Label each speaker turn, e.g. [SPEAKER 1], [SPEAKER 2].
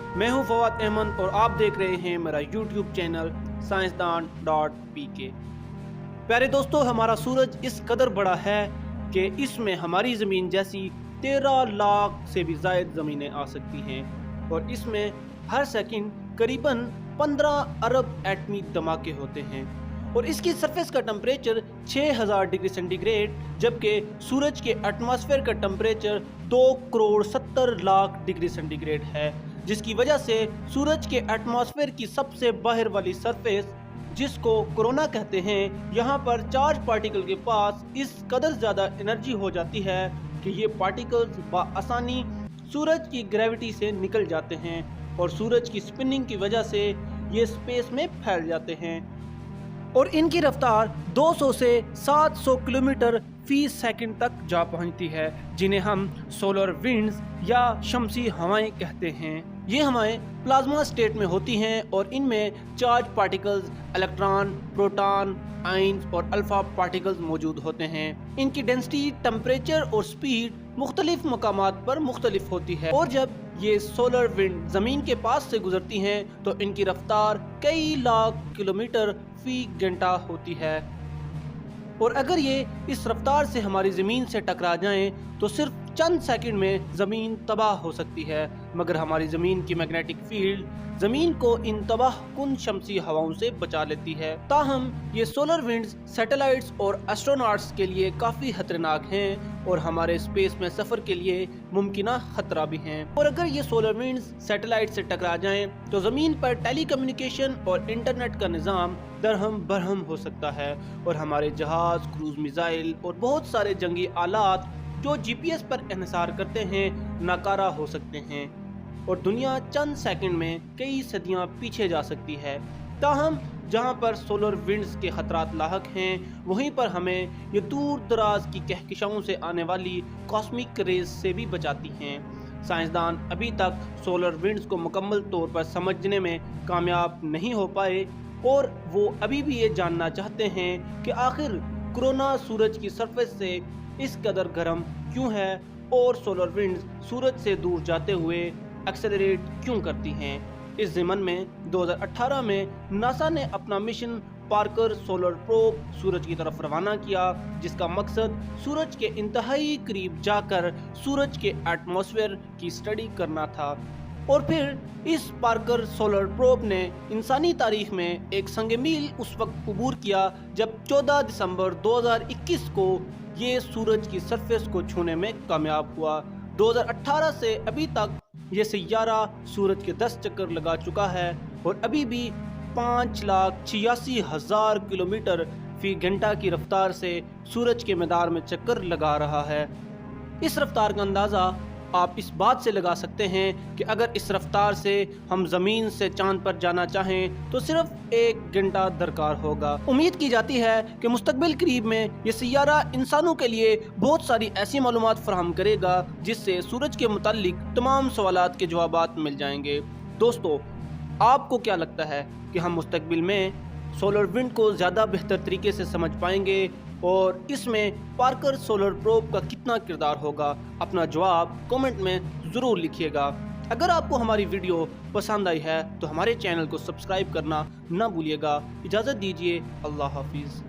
[SPEAKER 1] मैं हूं फवाद अहमद और आप देख रहे हैं मेरा YouTube चैनल साइंसदान.pk। प्यारे दोस्तों, हमारा सूरज इस कदर बड़ा है कि इसमें हमारी ज़मीन जैसी 13 लाख से भी ज़ायद ज़मीनें आ सकती हैं और इसमें हर सेकंड करीबन 15 अरब एटमी धमाके होते हैं और इसकी सरफेस का टेम्परेचर 6000 डिग्री सेंटीग्रेड, जबकि सूरज के एटमॉस्फेयर का temperature 2 crore 70 lakh degree centigrade है, जिसकी वजह से सूरज के एटमॉस्फेयर की सबसे बाहर वाली सरफेस, जिसको कोरोना कहते हैं, यहाँ पर चार्ज पार्टिकल के पास इस कदर ज़्यादा एनर्जी हो जाती है कि ये पार्टिकल्स बआसानी सूरज की ग्रेविटी से निकल जाते हैं और सूरज की स्पिनिंग की वजह से ये स्पेस में फैल जाते हैं और इनकी रफ्तार 200 से 700 किलोमीटर फी सेकंड तक जा पहुंचती है, जिन्हें हम सोलर विंड्स या शमसी हवाएं कहते हैं। ये हवाएं प्लाज्मा स्टेट में होती हैं और इनमें charge particles, electron, proton, ions और अल्फा पार्टिकल्स मौजूद होते हैं। इनकी डेंसिटी, टेम्परेचर और स्पीड मुख्तलिफ मकामात पर मुख्तलिफ होती है और जब ये सोलर विंड ज़मीन के पास से गुजरती हैं तो इनकी रफ्तार कई लाख किलोमीटर फी घंटा होती है और अगर ये इस रफ्तार से हमारी ज़मीन से टकरा जाएं तो सिर्फ चंद सेकंड में ज़मीन तबाह हो सकती है, मगर हमारी ज़मीन की मैग्नेटिक फील्ड ज़मीन को इन तबाह कुन शमसी हवाओं से बचा लेती है। ताहम ये सोलर विंड्स सैटेलाइट्स और एस्ट्रोनॉट्स के लिए काफ़ी खतरनाक हैं और हमारे स्पेस में सफ़र के लिए मुमकिना ख़तरा भी हैं। और अगर ये सोलर विंड्स सैटेलाइट से टकरा जाएं तो ज़मीन पर टेली कम्युनिकेशन और इंटरनेट का निज़ाम दरहम बरहम हो सकता है और हमारे जहाज़, क्रूज़ मिसाइल और बहुत सारे जंगी आलात जो GPS पर इन्हिसार करते हैं नाकारा हो सकते हैं और दुनिया चंद सेकंड में कई सदियां पीछे जा सकती है। ताहम जहां पर सोलर विंड्स के खतरात लाहक हैं, वहीं पर हमें ये दूर दराज की कहकशाओं से आने वाली कॉस्मिक रेज से भी बचाती हैं। साइंसदान अभी तक सोलर विंड्स को मुकम्मल तौर पर समझने में कामयाब नहीं हो पाए और वो अभी भी ये जानना चाहते हैं कि आखिर कोरोना सूरज की सरफेस से इस कदर गर्म क्यों है और सोलर विंड्स सूरज से दूर जाते हुए एक्सेलरेट क्यों करती हैं। इस ज़िमन में 2018 में नासा ने अपना मिशन पार्कर सोलर प्रोब सूरज की तरफ रवाना किया, जिसका मकसद सूरज के इंतहाई करीब जाकर सूरज के एटमॉस्फेयर की स्टडी करना था। और फिर इस पार्कर सोलर प्रोब ने इंसानी तारीख में एक संग मील उस वक्त अबूर किया जब 14 दिसंबर 2021 को ये सूरज की सरफेस को छूने में कामयाब हुआ। 2018 से अभी तक ये सैयारा सूरज के 10 चक्कर लगा चुका है और अभी भी 5,86,000 किलोमीटर फी घंटा की रफ्तार से सूरज के मैदान में चक्कर लगा रहा है। इस रफ्तार का अंदाज़ा आप इस बात से लगा सकते हैं कि अगर इस रफ्तार से हम ज़मीन से चांद पर जाना चाहें तो सिर्फ 1 घंटा दरकार होगा। उम्मीद की जाती है कि मुस्तकबिल करीब में ये सैयारा इंसानों के लिए बहुत सारी ऐसी मालूमात फराहम करेगा जिससे सूरज के मुताल्लिक तमाम सवालात के जवाबात मिल जाएंगे। दोस्तों, आपको क्या लगता है कि हम मुस्तकबिल में सोलर विंड को ज़्यादा बेहतर तरीके से समझ पाएंगे और इसमें पार्कर सोलर प्रोब का कितना किरदार होगा? अपना जवाब कमेंट में ज़रूर लिखिएगा। अगर आपको हमारी वीडियो पसंद आई है तो हमारे चैनल को सब्सक्राइब करना ना भूलिएगा। इजाज़त दीजिए। अल्लाह हाफिज़।